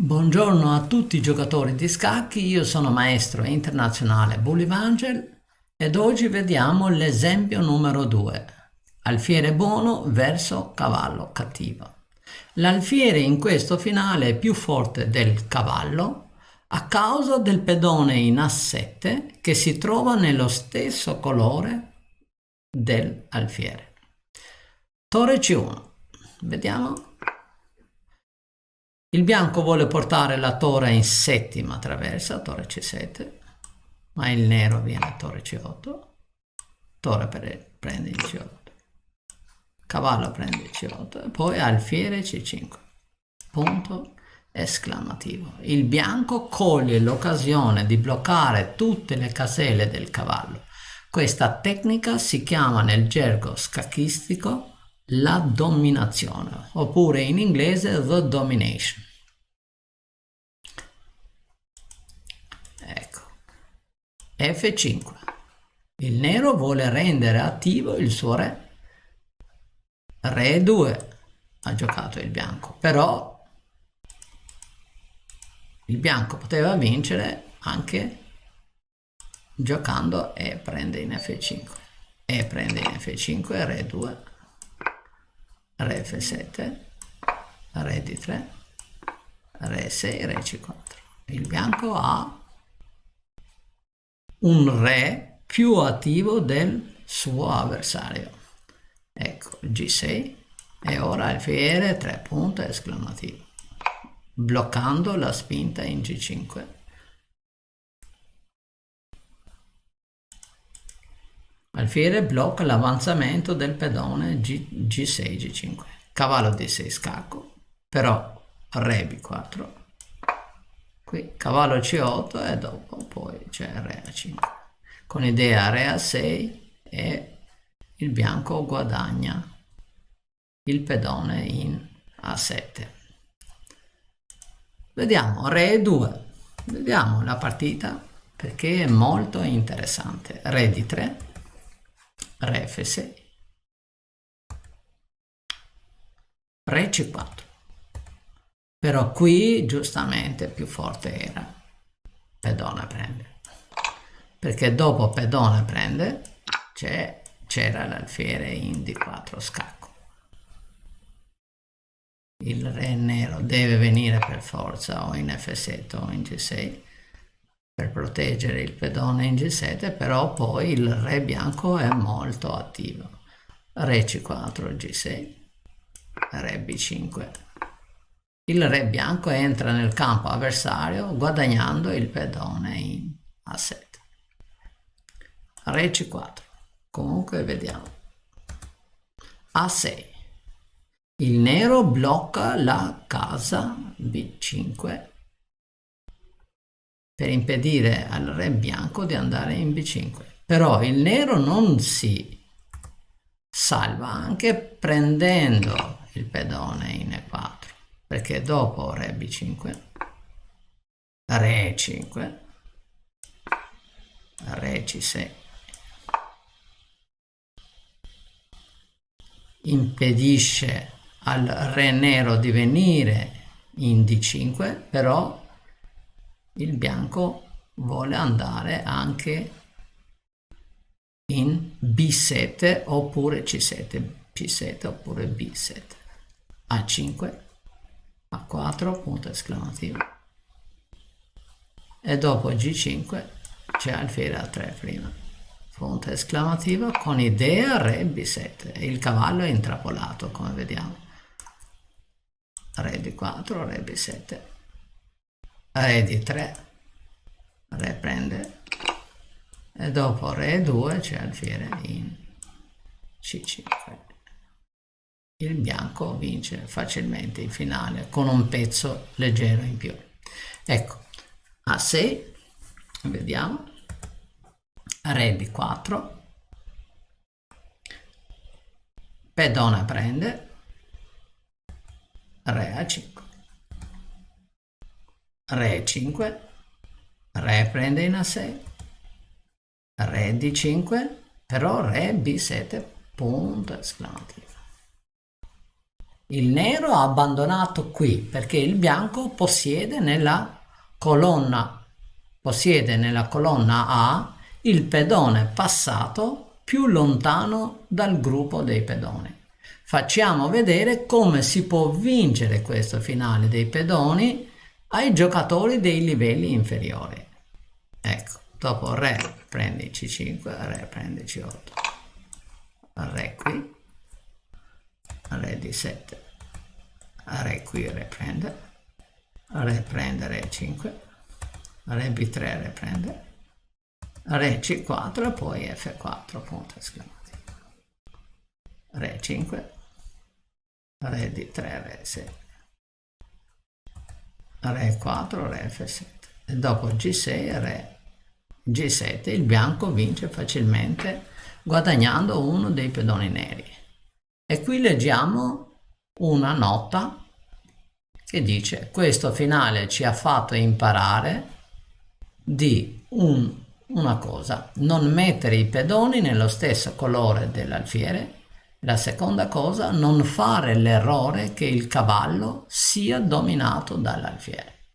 Buongiorno a tutti i giocatori di scacchi, io sono maestro internazionale Bullivangel ed oggi vediamo l'esempio numero 2, alfiere buono verso cavallo cattivo. L'alfiere in questo finale è più forte del cavallo a causa del pedone in A7 che si trova nello stesso colore dell'alfiere. Torre C1, vediamo. Il bianco vuole portare la torre in settima traversa, torre C7, ma il nero viene a torre C8, torre prende il C8, cavallo prende il C8 e poi alfiere C5, punto esclamativo. Il bianco coglie l'occasione di bloccare tutte le caselle del cavallo. Questa tecnica si chiama nel gergo scacchistico la dominazione, oppure in inglese the domination. Ecco, F5. Il nero vuole rendere attivo il suo re. Re 2 ha giocato il bianco, però il bianco poteva vincere anche giocando e prende in F5. E prende in F5, Re 2, Re F7, Re D3, Re 6, Re C4. Il bianco ha un re più attivo del suo avversario. Ecco, G6 e ora alfiere 3 punto esclamativo, bloccando la spinta in G5. Alfiere blocca l'avanzamento del pedone G6, G5. Cavallo D6 scacco, però re B4. Qui cavallo C8 e dopo poi c'è re A5. Con idea re A6 e il bianco guadagna il pedone in A7. Vediamo re 2. Vediamo la partita perché è molto interessante. Re D3, re F6, re C4. Però qui giustamente più forte era pedone prende, perché dopo pedone prende c'era l'alfiere in D4 scacco. Il re nero deve venire per forza o in F7 o in G6 per proteggere il pedone in G7, però poi il re bianco è molto attivo. Re C4, G6, re B5. Il re bianco entra nel campo avversario guadagnando il pedone in A7. Re C4. Comunque vediamo. A6. Il nero blocca la casa B5 per impedire al re bianco di andare in B5. Però il nero non si salva anche prendendo il pedone in E4, perché dopo re B5, re E5, re C6 impedisce al re nero di venire in D5, però il bianco vuole andare anche in B7 oppure C7, C7 oppure B7, A5, A4, punto esclamativo, e dopo G5 c'è alfiere A3 prima, punto esclamativo, con idea re B7, e il cavallo è intrappolato come vediamo. Re D4, re B7, re D3, re prende, e dopo re 2 c'è alfiere in C5. Il bianco vince facilmente il finale con un pezzo leggero in più. Ecco, A6, vediamo, re B4, pedone prende, re A5, re 5, re prende in A6, re D5, però re B7, punto esclamativo. Il nero ha abbandonato qui perché il bianco possiede nella colonna A il pedone passato più lontano dal gruppo dei pedoni. Facciamo vedere come si può vincere questo finale dei pedoni ai giocatori dei livelli inferiori. Ecco, dopo re prendi C5, re prendi C8, re qui, re D7, re qui, re prende re 5, re B3, re prende, re C4 e poi F4, punto esclamativo, re 5, re D3, re 6, re 4, re F7 e dopo G6, re G7, il bianco vince facilmente guadagnando uno dei pedoni neri. E qui leggiamo una nota che dice: questo finale ci ha fatto imparare di una cosa, non mettere i pedoni nello stesso colore dell'alfiere. La seconda cosa, non fare l'errore che il cavallo sia dominato dall'alfiere.